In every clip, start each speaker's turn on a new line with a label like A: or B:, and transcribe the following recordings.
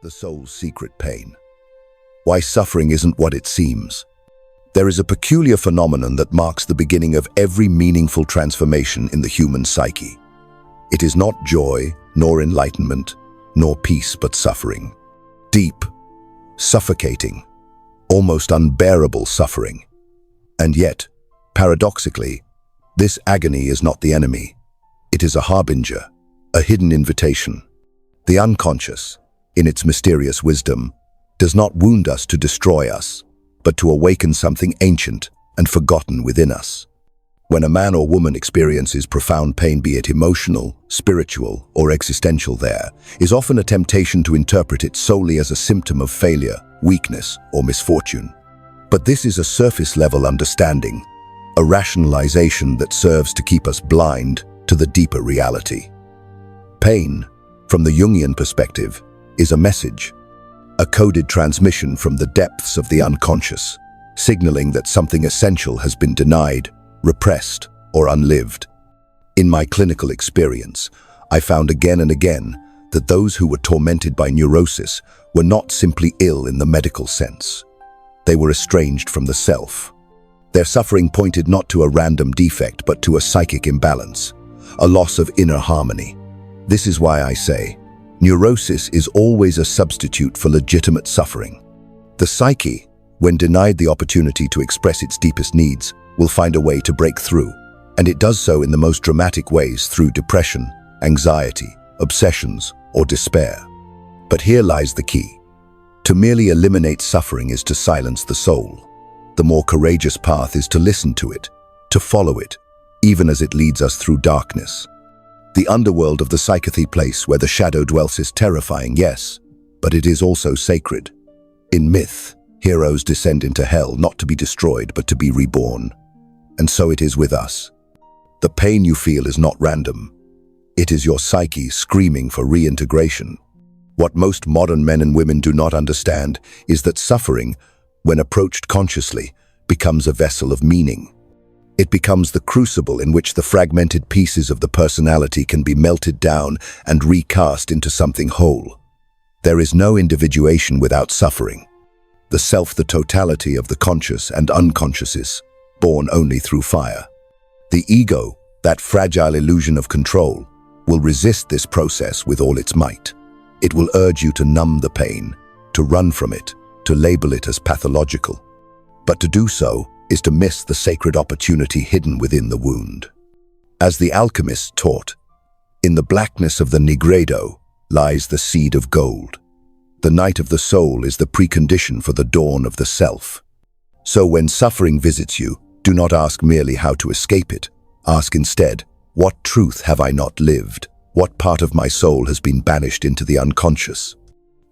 A: The soul's secret pain. Why suffering isn't what it seems. There is a peculiar phenomenon that marks the beginning of every meaningful transformation in the human psyche. It is not joy, nor enlightenment, nor peace, but suffering. Deep, suffocating, almost unbearable suffering. And yet, paradoxically, this agony is not the enemy. It is a harbinger, a hidden invitation. The unconscious, in its mysterious wisdom, does not wound us to destroy us, but to awaken something ancient and forgotten within us. When a man or woman experiences profound pain, be it emotional, spiritual, or existential, there is often a temptation to interpret it solely as a symptom of failure, weakness, or misfortune. But this is a surface-level understanding, a rationalization that serves to keep us blind to the deeper reality. Pain, from the Jungian perspective, is a message, a coded transmission from the depths of the unconscious, signaling that something essential has been denied, repressed, or unlived. In my clinical experience, I found again and again that those who were tormented by neurosis were not simply ill in the medical sense. They were estranged from the self. Their suffering pointed not to a random defect, but to a psychic imbalance, a loss of inner harmony. This is why I say, neurosis is always a substitute for legitimate suffering. The psyche, when denied the opportunity to express its deepest needs, will find a way to break through, and it does so in the most dramatic ways through depression, anxiety, obsessions, or despair. But here lies the key. To merely eliminate suffering is to silence the soul. The more courageous path is to listen to it, to follow it, even as it leads us through darkness. The underworld of the psyche place where the shadow dwells is terrifying, yes, but it is also sacred. In myth, heroes descend into hell not to be destroyed but to be reborn. And so it is with us. The pain you feel is not random. It is your psyche screaming for reintegration. What most modern men and women do not understand is that suffering, when approached consciously, becomes a vessel of meaning. It becomes the crucible in which the fragmented pieces of the personality can be melted down and recast into something whole. There is no individuation without suffering. The self, the totality of the conscious and unconscious, is born only through fire. The ego, that fragile illusion of control, will resist this process with all its might. It will urge you to numb the pain, to run from it, to label it as pathological. But to do so is to miss the sacred opportunity hidden within the wound. As the alchemist taught, in the blackness of the nigredo lies the seed of gold. The night of the soul is the precondition for the dawn of the self. So when suffering visits you, do not ask merely how to escape it. Ask instead, what truth have I not lived? What part of my soul has been banished into the unconscious?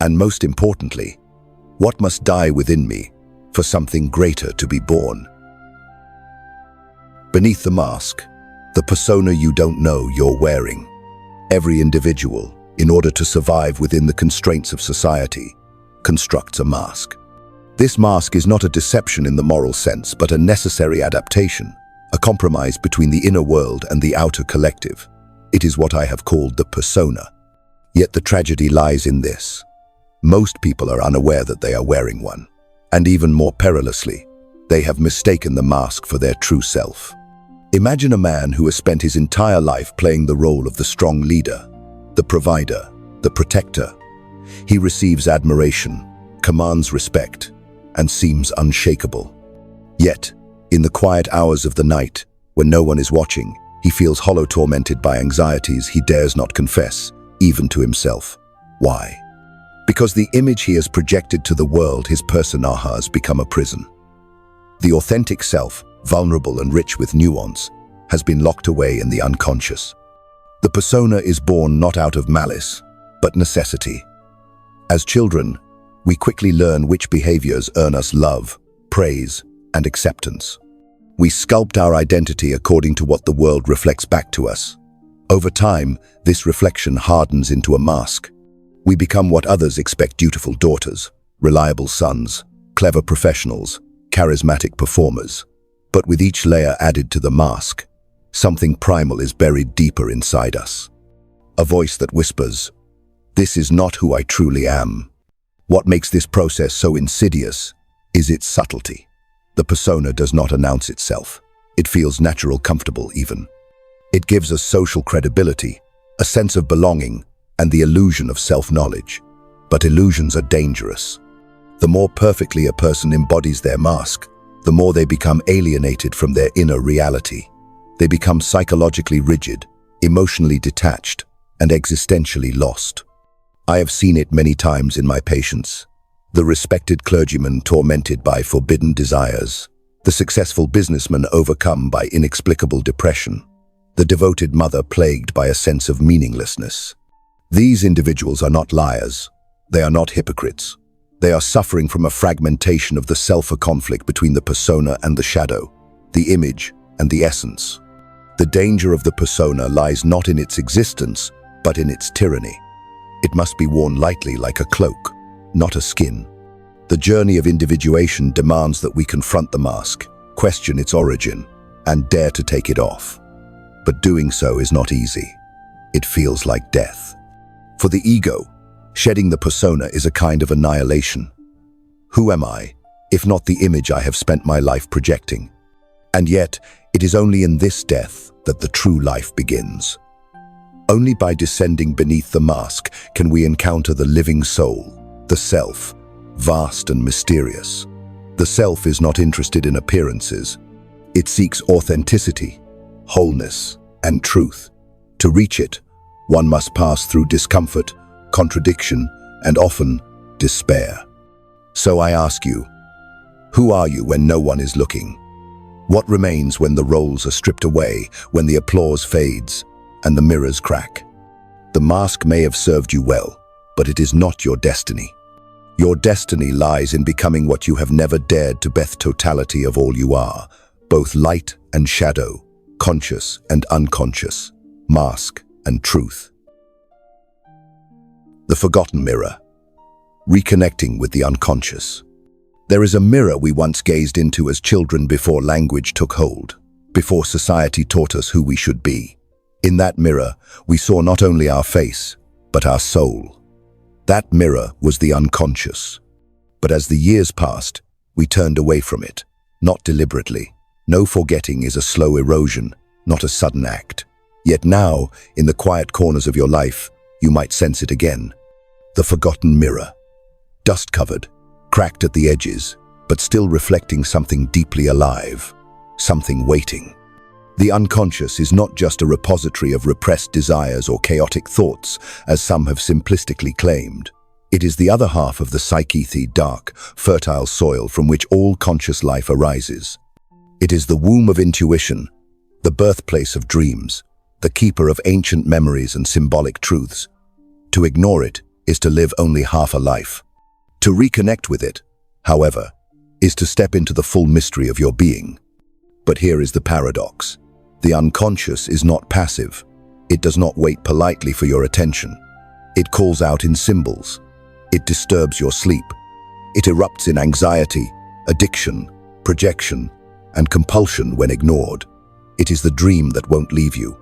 A: And most importantly, what must die within me for something greater to be born? Beneath the mask, the persona you don't know you're wearing. Every individual, in order to survive within the constraints of society, constructs a mask. This mask is not a deception in the moral sense, but a necessary adaptation, a compromise between the inner world and the outer collective. It is what I have called the persona. Yet the tragedy lies in this. Most people are unaware that they are wearing one. And even more perilously, they have mistaken the mask for their true self. Imagine a man who has spent his entire life playing the role of the strong leader, the provider, the protector. He receives admiration, commands respect, and seems unshakable. Yet, in the quiet hours of the night, when no one is watching, he feels hollow, tormented by anxieties he dares not confess, even to himself. Why? Because the image he has projected to the world, his persona, has become a prison. The authentic self, vulnerable and rich with nuance, has been locked away in the unconscious. The persona is born not out of malice, but necessity. As children, we quickly learn which behaviors earn us love, praise, and acceptance. We sculpt our identity according to what the world reflects back to us. Over time, this reflection hardens into a mask. We become what others expect: dutiful daughters, reliable sons, clever professionals, charismatic performers. But with each layer added to the mask, something primal is buried deeper inside us. A voice that whispers, "This is not who I truly am." What makes this process so insidious is its subtlety. The persona does not announce itself. It feels natural, comfortable even. It gives us social credibility, a sense of belonging, and the illusion of self-knowledge. But illusions are dangerous. The more perfectly a person embodies their mask, the more they become alienated from their inner reality. They become psychologically rigid, emotionally detached, and existentially lost. I have seen it many times in my patients. The respected clergyman tormented by forbidden desires, the successful businessman overcome by inexplicable depression, the devoted mother plagued by a sense of meaninglessness. These individuals are not liars. They are not hypocrites. They are suffering from a fragmentation of the self, a conflict between the persona and the shadow, the image and the essence. The danger of the persona lies not in its existence, but in its tyranny. It must be worn lightly like a cloak, not a skin. The journey of individuation demands that we confront the mask, question its origin, and dare to take it off. But doing so is not easy. It feels like death. For the ego, shedding the persona is a kind of annihilation. Who am I, if not the image I have spent my life projecting? And yet, it is only in this death that the true life begins. Only by descending beneath the mask can we encounter the living soul, the self, vast and mysterious. The self is not interested in appearances. It seeks authenticity, wholeness, and truth. To reach it, one must pass through discomfort, contradiction, and often despair. So I ask you, who are you when no one is looking? What remains when the roles are stripped away, when the applause fades, and the mirrors crack? The mask may have served you well, but it is not your destiny. Your destiny lies in becoming what you have never dared to be, the totality of all you are, both light and shadow, conscious and unconscious, mask and truth. The forgotten mirror. Reconnecting with the unconscious. There is a mirror we once gazed into as children before language took hold, before society taught us who we should be. In that mirror, we saw not only our face, but our soul. That mirror was the unconscious. But as the years passed, we turned away from it, not deliberately. No, forgetting is a slow erosion, not a sudden act. Yet now, in the quiet corners of your life, you might sense it again. The forgotten mirror. Dust-covered, cracked at the edges, but still reflecting something deeply alive, something waiting. The unconscious is not just a repository of repressed desires or chaotic thoughts, as some have simplistically claimed. It is the other half of the psyche, the dark, fertile soil from which all conscious life arises. It is the womb of intuition, the birthplace of dreams, the keeper of ancient memories and symbolic truths. To ignore it is to live only half a life. To reconnect with it, however, is to step into the full mystery of your being. But here is the paradox. The unconscious is not passive. It does not wait politely for your attention. It calls out in symbols. It disturbs your sleep. It erupts in anxiety, addiction, projection, and compulsion when ignored. It is the dream that won't leave you,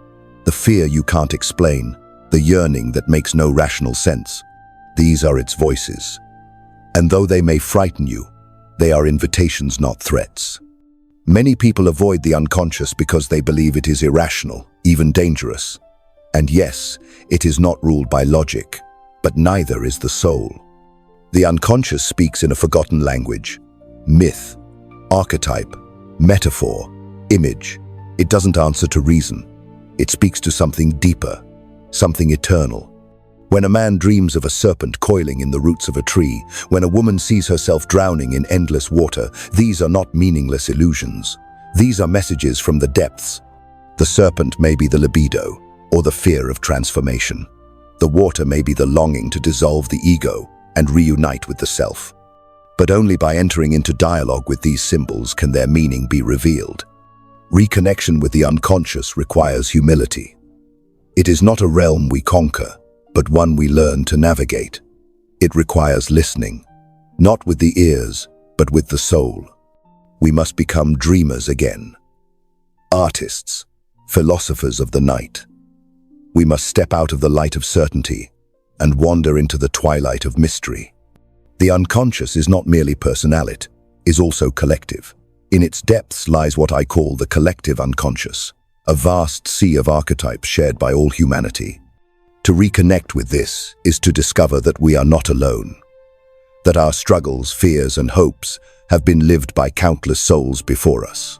A: the fear you can't explain, the yearning that makes no rational sense. These are its voices. And though they may frighten you, they are invitations, not threats. Many people avoid the unconscious because they believe it is irrational, even dangerous. And yes, it is not ruled by logic, but neither is the soul. The unconscious speaks in a forgotten language, myth, archetype, metaphor, image. It doesn't answer to reason. It speaks to something deeper, something eternal. When a man dreams of a serpent coiling in the roots of a tree, when a woman sees herself drowning in endless water, these are not meaningless illusions. These are messages from the depths. The serpent may be the libido, or the fear of transformation. The water may be the longing to dissolve the ego and reunite with the self. But only by entering into dialogue with these symbols can their meaning be revealed. Reconnection with the unconscious requires humility. It is not a realm we conquer, but one we learn to navigate. It requires listening, not with the ears, but with the soul. We must become dreamers again. Artists, philosophers of the night. We must step out of the light of certainty and wander into the twilight of mystery. The unconscious is not merely personality, is also collective. In its depths lies what I call the collective unconscious, a vast sea of archetypes shared by all humanity. To reconnect with this is to discover that we are not alone, that our struggles, fears, and hopes have been lived by countless souls before us,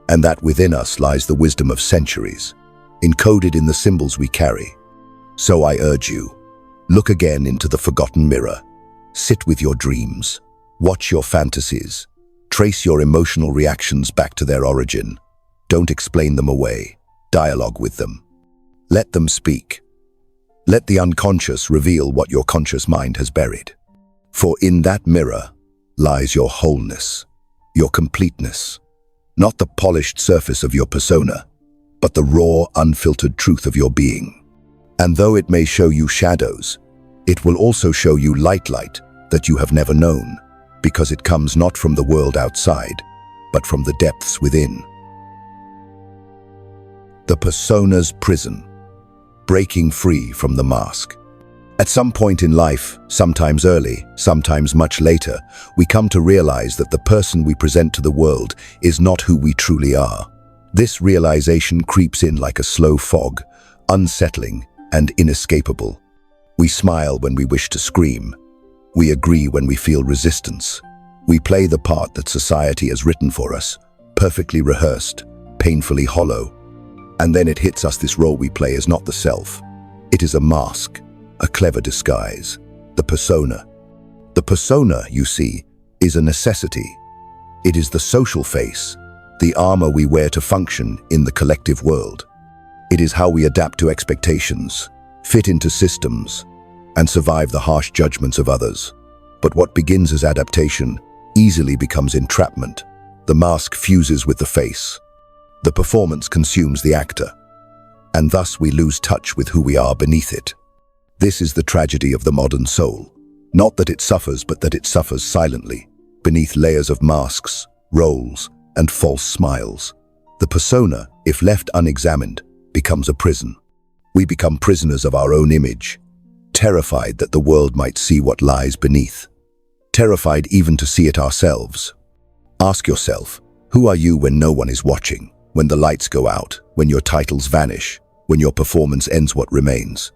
A: and that within us lies the wisdom of centuries, encoded in the symbols we carry. So I urge you, look again into the forgotten mirror, sit with your dreams, watch your fantasies, trace your emotional reactions back to their origin. Don't explain them away, dialogue with them. Let them speak. Let the unconscious reveal what your conscious mind has buried. For in that mirror lies your wholeness, your completeness, not the polished surface of your persona, but the raw, unfiltered truth of your being. And though it may show you shadows, it will also show you light that you have never known, because it comes not from the world outside, but from the depths within. The persona's prison, breaking free from the mask. At some point in life, sometimes early, sometimes much later, we come to realize that the person we present to the world is not who we truly are. This realization creeps in like a slow fog, unsettling and inescapable. We smile when we wish to scream. We agree when we feel resistance. We play the part that society has written for us, perfectly rehearsed, painfully hollow. And then it hits us, this role we play is not the self. It is a mask, a clever disguise, the persona. The persona, you see, is a necessity. It is the social face, the armor we wear to function in the collective world. It is how we adapt to expectations, fit into systems, and survive the harsh judgments of others. But what begins as adaptation easily becomes entrapment. The mask fuses with the face. The performance consumes the actor, and thus we lose touch with who we are beneath it. This is the tragedy of the modern soul. Not that it suffers, but that it suffers silently, beneath layers of masks, roles, and false smiles. The persona, if left unexamined, becomes a prison. We become prisoners of our own image, terrified that the world might see what lies beneath, terrified even to see it ourselves. Ask yourself, who are you when no one is watching, when the lights go out, when your titles vanish, when your performance ends what remains?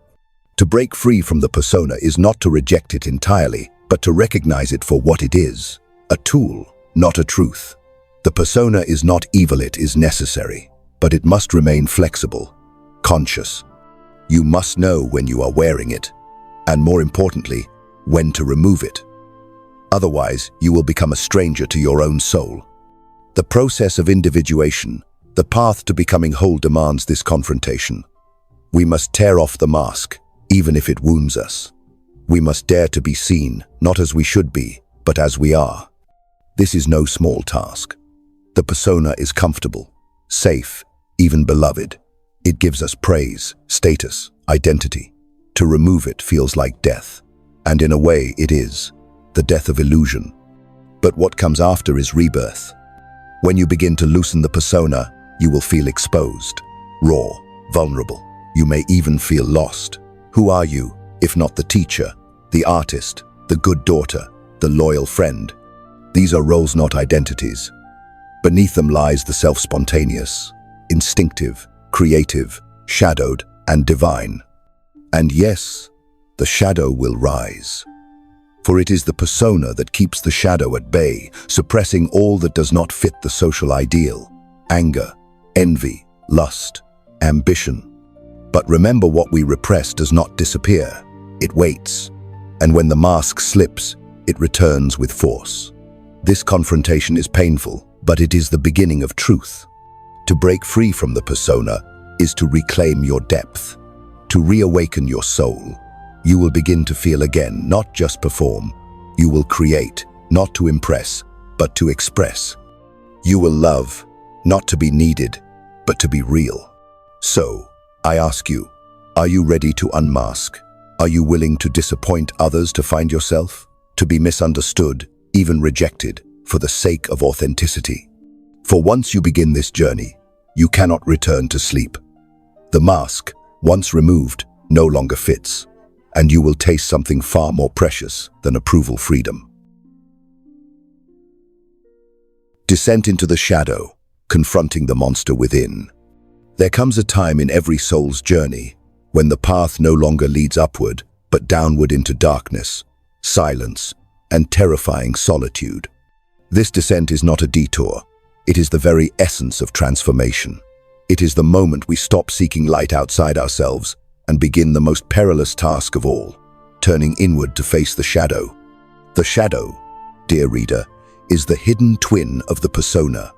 A: To break free from the persona is not to reject it entirely, but to recognize it for what it is, a tool, not a truth. The persona is not evil, it is necessary, but it must remain flexible, conscious. You must know when you are wearing it, and more importantly, when to remove it. Otherwise, you will become a stranger to your own soul. The process of individuation, the path to becoming whole, demands this confrontation. We must tear off the mask, even if it wounds us. We must dare to be seen, not as we should be, but as we are. This is no small task. The persona is comfortable, safe, even beloved. It gives us praise, status, identity. To remove it feels like death. And in a way, it is, the death of illusion. But what comes after is rebirth. When you begin to loosen the persona, you will feel exposed, raw, vulnerable. You may even feel lost. Who are you, if not the teacher, the artist, the good daughter, the loyal friend? These are roles, not identities. Beneath them lies the self-spontaneous, instinctive, creative, shadowed, and divine. And yes, the shadow will rise. For it is the persona that keeps the shadow at bay, suppressing all that does not fit the social ideal: anger, envy, lust, ambition. But remember, what we repress does not disappear. It waits. And when the mask slips, it returns with force. This confrontation is painful, but it is the beginning of truth. To break free from the persona is to reclaim your depth, to reawaken your soul. You will begin to feel again, not just perform. You will create, not to impress, but to express. You will love, not to be needed, but to be real. So, I ask you, are you ready to unmask? Are you willing to disappoint others to find yourself? To be misunderstood, even rejected, for the sake of authenticity? For once you begin this journey, you cannot return to sleep. The mask, once removed, no longer fits. and you will taste something far more precious than approval freedom. Descent into the shadow, confronting the monster within. There comes a time in every soul's journey when the path no longer leads upward, but downward into darkness, silence, and terrifying solitude. This descent is not a detour. It is the very essence of transformation. It is the moment we stop seeking light outside ourselves and begin the most perilous task of all, turning inward to face the shadow. The shadow, dear reader, is the hidden twin of the persona.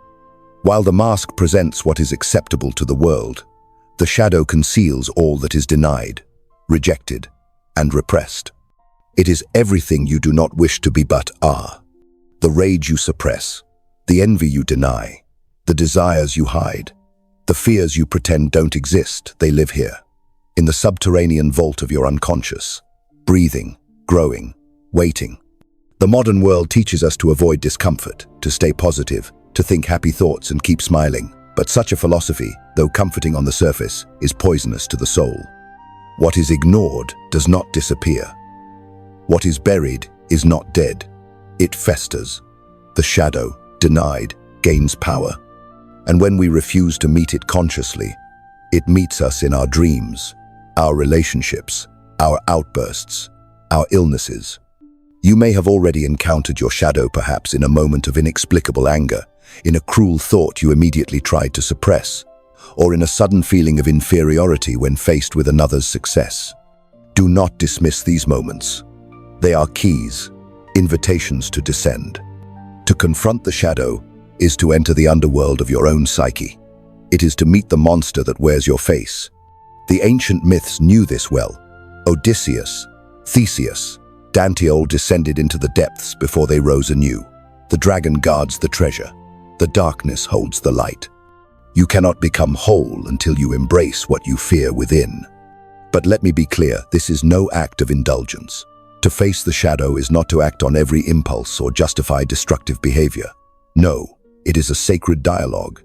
A: While the mask presents what is acceptable to the world, the shadow conceals all that is denied, rejected, and repressed. It is everything you do not wish to be but are. The rage you suppress, the envy you deny, the desires you hide, the fears you pretend don't exist, they live here, in the subterranean vault of your unconscious, breathing, growing, waiting. The modern world teaches us to avoid discomfort, to stay positive, to think happy thoughts and keep smiling. But such a philosophy, though comforting on the surface, is poisonous to the soul. What is ignored does not disappear. What is buried is not dead. It festers. The shadow, denied, gains power. And when we refuse to meet it consciously, it meets us in our dreams, our relationships, our outbursts, our illnesses. You may have already encountered your shadow perhaps in a moment of inexplicable anger, in a cruel thought you immediately tried to suppress, or in a sudden feeling of inferiority when faced with another's success. Do not dismiss these moments. They are keys, invitations to descend. To confront the shadow is to enter the underworld of your own psyche. It is to meet the monster that wears your face. The ancient myths knew this well. Odysseus, Theseus, Dante all descended into the depths before they rose anew. The dragon guards the treasure. The darkness holds the light. You cannot become whole until you embrace what you fear within. But let me be clear, this is no act of indulgence. To face the shadow is not to act on every impulse or justify destructive behavior. No, it is a sacred dialogue.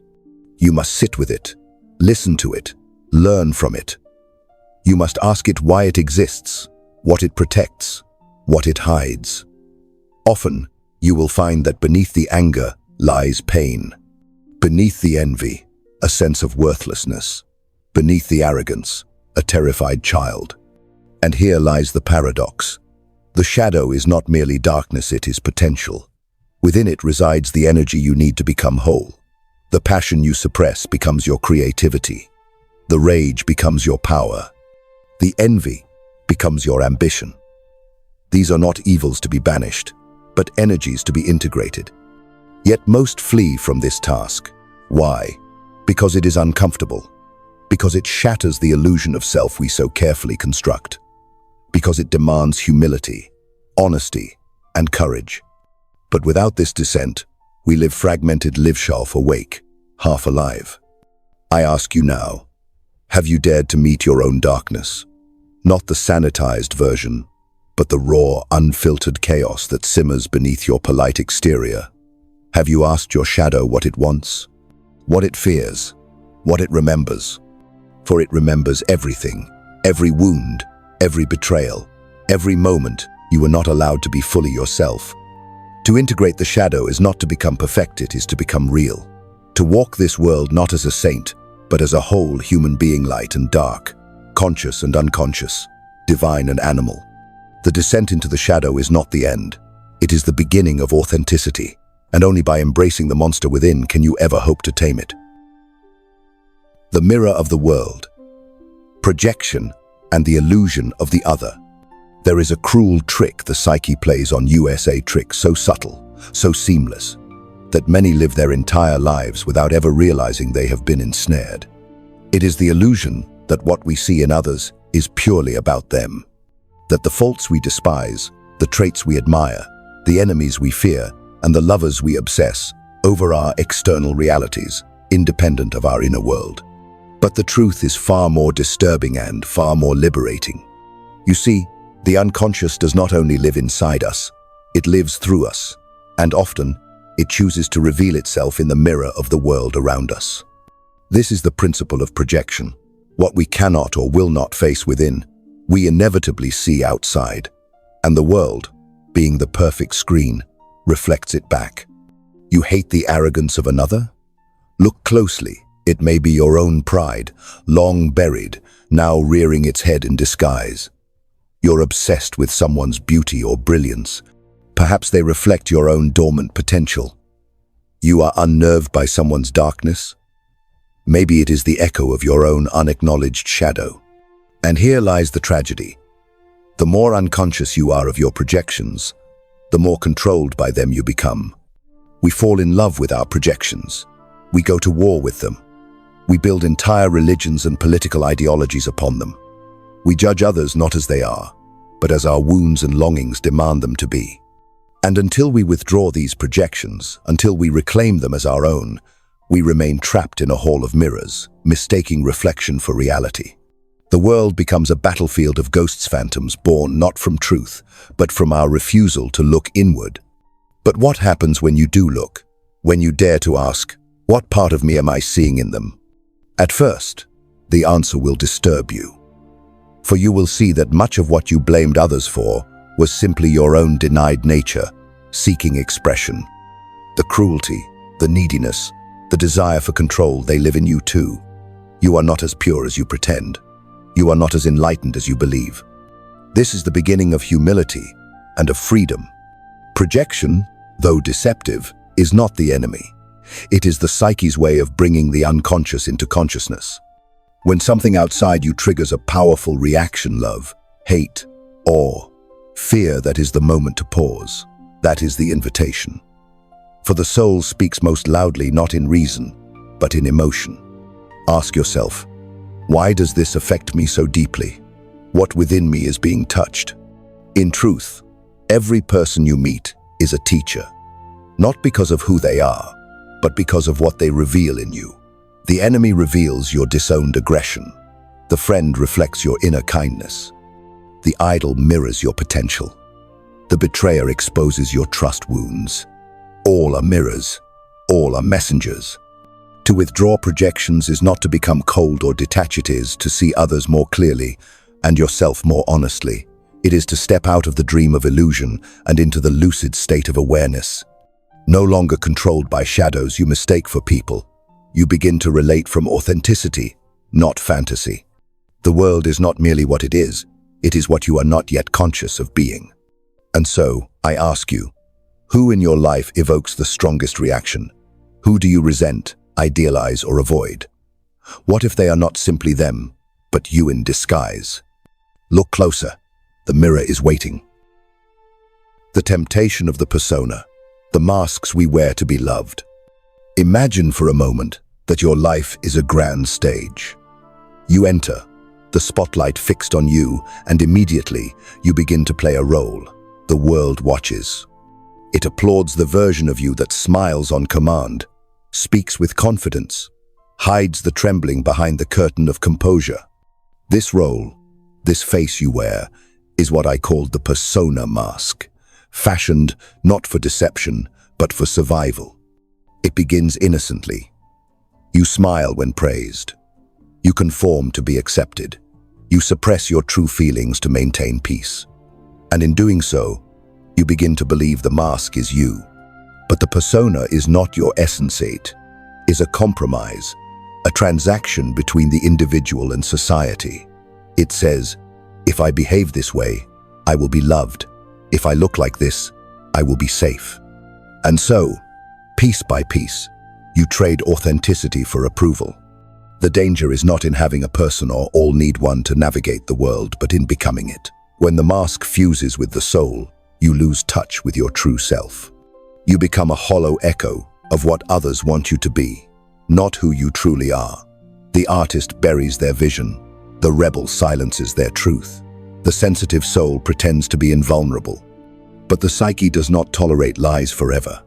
A: You must sit with it, listen to it, learn from it. You must ask it why it exists, what it protects, what it hides. Often, you will find that beneath the anger lies pain. Beneath the envy, a sense of worthlessness. Beneath the arrogance, a terrified child. And here lies the paradox. The shadow is not merely darkness, it is potential. Within it resides the energy you need to become whole. The passion you suppress becomes your creativity. The rage becomes your power. The envy becomes your ambition. These are not evils to be banished, but energies to be integrated. Yet most flee from this task. Why? Because it is uncomfortable. Because it shatters the illusion of self we so carefully construct. Because it demands humility, honesty, and courage. But without this descent, we live fragmented live-shelf awake, half alive. I ask you now, have you dared to meet your own darkness? Not the sanitized version, but the raw, unfiltered chaos that simmers beneath your polite exterior. Have you asked your shadow what it wants? What it fears? What it remembers? For it remembers everything, every wound, every betrayal, every moment you were not allowed to be fully yourself. To integrate the shadow is not to become perfect, it is to become real. To walk this world not as a saint, but as a whole human being, light and dark, conscious and unconscious, divine and animal. The descent into the shadow is not the end. It is the beginning of authenticity, and only by embracing the monster within can you ever hope to tame it. The mirror of the world. Projection and the illusion of the other. There is a cruel trick the psyche plays on us, a trick so subtle, so seamless, that many live their entire lives without ever realizing they have been ensnared. It is the illusion that what we see in others is purely about them. That the faults we despise, the traits we admire, the enemies we fear, and the lovers we obsess over our external realities, independent of our inner world. But the truth is far more disturbing and far more liberating. You see, the unconscious does not only live inside us, it lives through us, and often it chooses to reveal itself in the mirror of the world around us. This is the principle of projection. What we cannot or will not face within, we inevitably see outside, and the world, being the perfect screen, reflects it back. You hate the arrogance of another? Look closely. It may be your own pride, long buried, now rearing its head in disguise. You're obsessed with someone's beauty or brilliance. Perhaps they reflect your own dormant potential. You are unnerved by someone's darkness. Maybe it is the echo of your own unacknowledged shadow. And here lies the tragedy. The more unconscious you are of your projections, the more controlled by them you become. We fall in love with our projections. We go to war with them. We build entire religions and political ideologies upon them. We judge others not as they are, but as our wounds and longings demand them to be. And until we withdraw these projections, until we reclaim them as our own, we remain trapped in a hall of mirrors, mistaking reflection for reality. The world becomes a battlefield of ghosts, phantoms born not from truth, but from our refusal to look inward. But what happens when you do look? When you dare to ask, what part of me am I seeing in them? At first, the answer will disturb you. For you will see that much of what you blamed others for was simply your own denied nature, seeking expression. The cruelty, the neediness, the desire for control, they live in you too. You are not as pure as you pretend. You are not as enlightened as you believe. This is the beginning of humility and of freedom. Projection, though deceptive, is not the enemy. It is the psyche's way of bringing the unconscious into consciousness. When something outside you triggers a powerful reaction, love, hate, awe, fear, that is the moment to pause. That is the invitation. For the soul speaks most loudly not in reason, but in emotion. Ask yourself, why does this affect me so deeply? What within me is being touched? In truth, every person you meet is a teacher, not because of who they are, but because of what they reveal in you. The enemy reveals your disowned aggression. The friend reflects your inner kindness. The idol mirrors your potential. The betrayer exposes your trust wounds. All are mirrors. All are messengers. To withdraw projections is not to become cold or detached. It is to see others more clearly and yourself more honestly. It is to step out of the dream of illusion and into the lucid state of awareness. No longer controlled by shadows you mistake for people, you begin to relate from authenticity, not fantasy. The world is not merely what it is what you are not yet conscious of being. And so, I ask you, who in your life evokes the strongest reaction? Who do you resent, idealize, or avoid? What if they are not simply them, but you in disguise? Look closer. The mirror is waiting. The temptation of the persona, the masks we wear to be loved. Imagine for a moment that your life is a grand stage. You enter, the spotlight fixed on you, and immediately you begin to play a role. The world watches. It applauds the version of you that smiles on command, speaks with confidence, hides the trembling behind the curtain of composure. This role, this face you wear, is what I called the persona mask, fashioned not for deception, but for survival. It begins innocently. You smile when praised. You conform to be accepted. You suppress your true feelings to maintain peace. And in doing so, you begin to believe the mask is you. But the persona is not your essence. It is a compromise, a transaction between the individual and society. It says, if I behave this way, I will be loved. If I look like this, I will be safe. And so, piece by piece, you trade authenticity for approval. The danger is not in having a person or all need one to navigate the world, but in becoming it. When the mask fuses with the soul, you lose touch with your true self. You become a hollow echo of what others want you to be, not who you truly are. The artist buries their vision. The rebel silences their truth. The sensitive soul pretends to be invulnerable. But the psyche does not tolerate lies forever.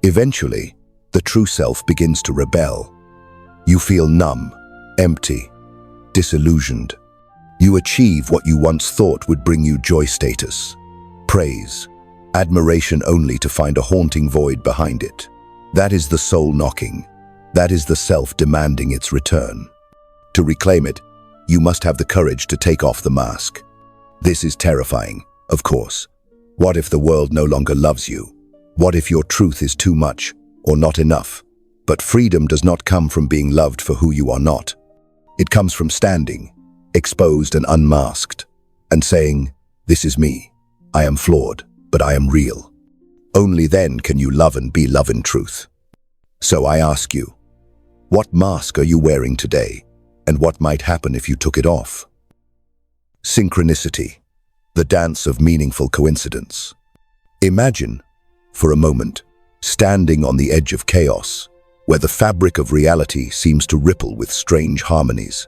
A: Eventually, the true self begins to rebel. You feel numb, empty, disillusioned. You achieve what you once thought would bring you joy, status, praise, admiration, only to find a haunting void behind it. That is the soul knocking. That is the self demanding its return. To reclaim it, you must have the courage to take off the mask. This is terrifying, of course. What if the world no longer loves you? What if your truth is too much or not enough? But freedom does not come from being loved for who you are not. It comes from standing, exposed and unmasked, and saying, "This is me. I am flawed, but I am real." Only then can you love and be love in truth. So I ask you, what mask are you wearing today, and what might happen if you took it off? Synchronicity, the dance of meaningful coincidence. Imagine, for a moment, standing on the edge of chaos, where the fabric of reality seems to ripple with strange harmonies.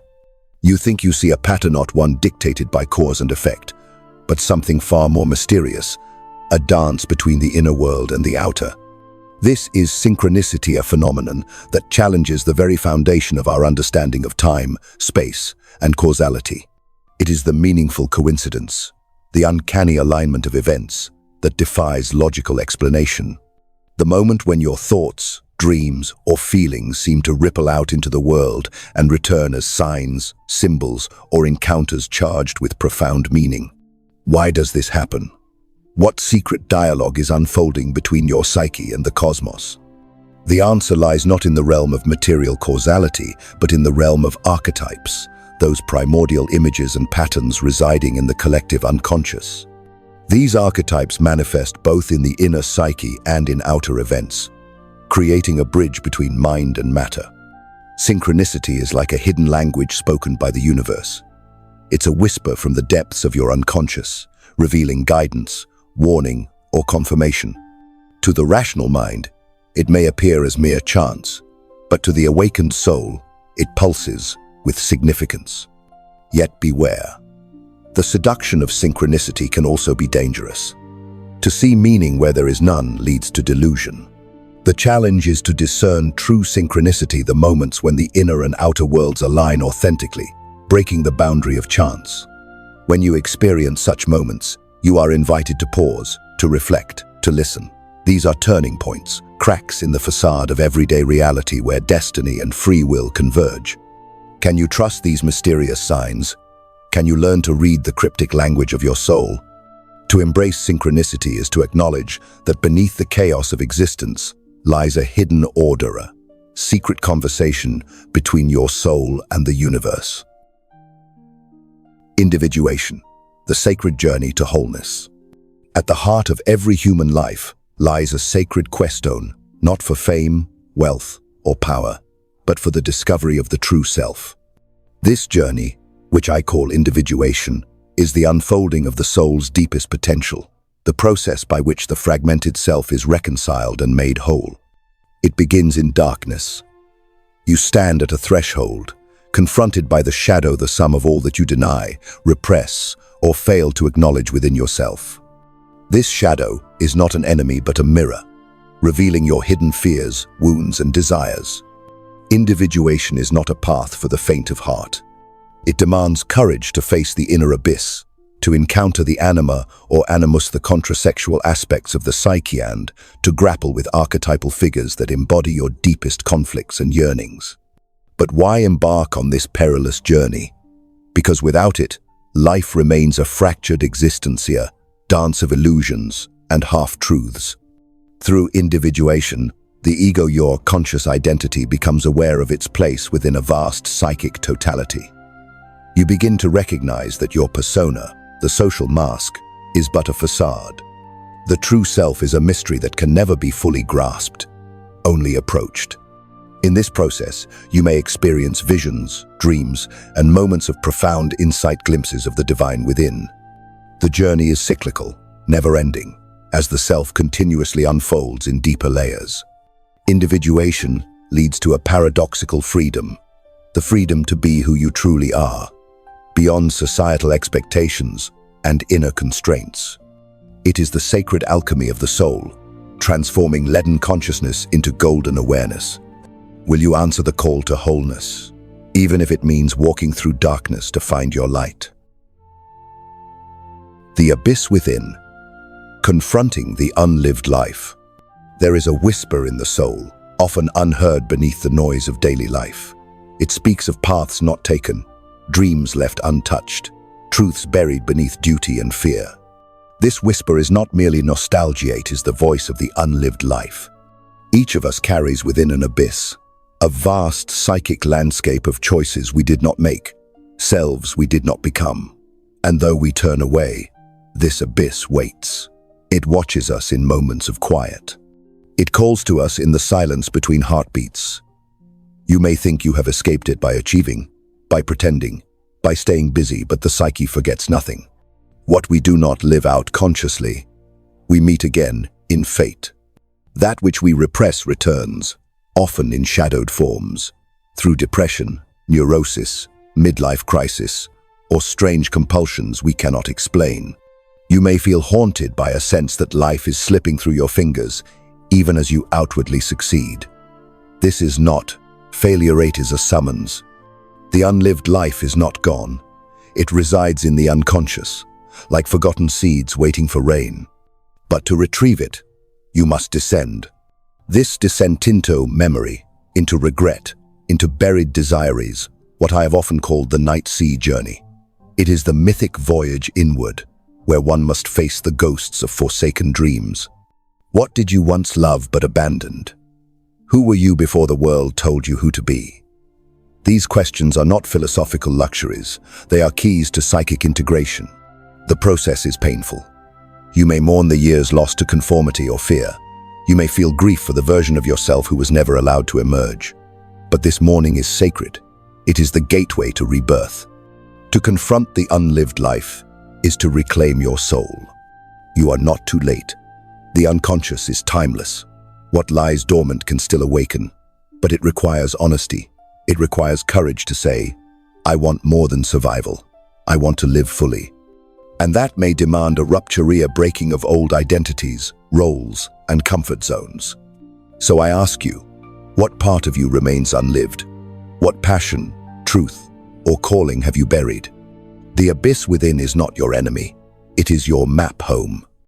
A: You think you see a pattern, not one dictated by cause and effect, but something far more mysterious, a dance between the inner world and the outer. This is synchronicity, a phenomenon that challenges the very foundation of our understanding of time, space, and causality. It is the meaningful coincidence, the uncanny alignment of events that defies logical explanation. The moment when your thoughts, dreams, or feelings seem to ripple out into the world and return as signs, symbols, or encounters charged with profound meaning. Why does this happen? What secret dialogue is unfolding between your psyche and the cosmos? The answer lies not in the realm of material causality, but in the realm of archetypes, those primordial images and patterns residing in the collective unconscious. These archetypes manifest both in the inner psyche and in outer events, creating a bridge between mind and matter. Synchronicity is like a hidden language spoken by the universe. It's a whisper from the depths of your unconscious, revealing guidance, warning, or confirmation. To the rational mind, it may appear as mere chance, but to the awakened soul, it pulses with significance. Yet beware. The seduction of synchronicity can also be dangerous. To see meaning where there is none leads to delusion. The challenge is to discern true synchronicity, the moments when the inner and outer worlds align authentically, breaking the boundary of chance. When you experience such moments, you are invited to pause, to reflect, to listen. These are turning points, cracks in the facade of everyday reality where destiny and free will converge. Can you trust these mysterious signs? Can you learn to read the cryptic language of your soul? To embrace synchronicity is to acknowledge that beneath the chaos of existence lies a hidden order, a secret conversation between your soul and the universe. Individuation, the sacred journey to wholeness. At the heart of every human life lies a sacred questone, not for fame, wealth, or power, but for the discovery of the true self. This journey, which I call individuation, is the unfolding of the soul's deepest potential, the process by which the fragmented self is reconciled and made whole. It begins in darkness. You stand at a threshold, confronted by the shadow, the sum of all that you deny, repress, or fail to acknowledge within yourself. This shadow is not an enemy but a mirror, revealing your hidden fears, wounds, and desires. Individuation is not a path for the faint of heart. It demands courage to face the inner abyss, to encounter the anima or animus, the contrasexual aspects of the psyche, and to grapple with archetypal figures that embody your deepest conflicts and yearnings. But why embark on this perilous journey? Because without it, life remains a fractured existencia, dance of illusions and half-truths. Through individuation, the ego, your conscious identity, becomes aware of its place within a vast psychic totality. You begin to recognize that your persona, the social mask, is but a facade. The true self is a mystery that can never be fully grasped, only approached. In this process, you may experience visions, dreams, and moments of profound insight, glimpses of the divine within. The journey is cyclical, never-ending, as the self continuously unfolds in deeper layers. Individuation leads to a paradoxical freedom, the freedom to be who you truly are, beyond societal expectations and inner constraints. It is the sacred alchemy of the soul, transforming leaden consciousness into golden awareness. Will you answer the call to wholeness, even if it means walking through darkness to find your light? The abyss within, confronting the unlived life. There is a whisper in the soul, often unheard beneath the noise of daily life. It speaks of paths not taken, dreams left untouched, truths buried beneath duty and fear. This whisper is not merely nostalgia, it is the voice of the unlived life. Each of us carries within an abyss, a vast psychic landscape of choices we did not make, selves we did not become. And though we turn away, this abyss waits. It watches us in moments of quiet. It calls to us in the silence between heartbeats. You may think you have escaped it by achieving, by pretending, by staying busy, but the psyche forgets nothing. What we do not live out consciously, we meet again in fate. That which we repress returns, often in shadowed forms, through depression, neurosis, midlife crisis, or strange compulsions we cannot explain. You may feel haunted by a sense that life is slipping through your fingers, even as you outwardly succeed. This is not failure, it is a summons. The unlived life is not gone. It resides in the unconscious, like forgotten seeds waiting for rain. But to retrieve it, you must descend. This descent into memory, into regret, into buried desires, what I have often called the night sea journey. It is the mythic voyage inward, where one must face the ghosts of forsaken dreams. What did you once love but abandoned? Who were you before the world told you who to be? These questions are not philosophical luxuries. They are keys to psychic integration. The process is painful. You may mourn the years lost to conformity or fear. You may feel grief for the version of yourself who was never allowed to emerge. But this mourning is sacred. It is the gateway to rebirth. To confront the unlived life is to reclaim your soul. You are not too late. The unconscious is timeless. What lies dormant can still awaken, but it requires honesty. It requires courage to say, I want more than survival. I want to live fully. And that may demand a rupture, a breaking of old identities, roles, and comfort zones. So I ask you, what part of you remains unlived? What passion, truth, or calling have you buried? The abyss within is not your enemy. It is your map home.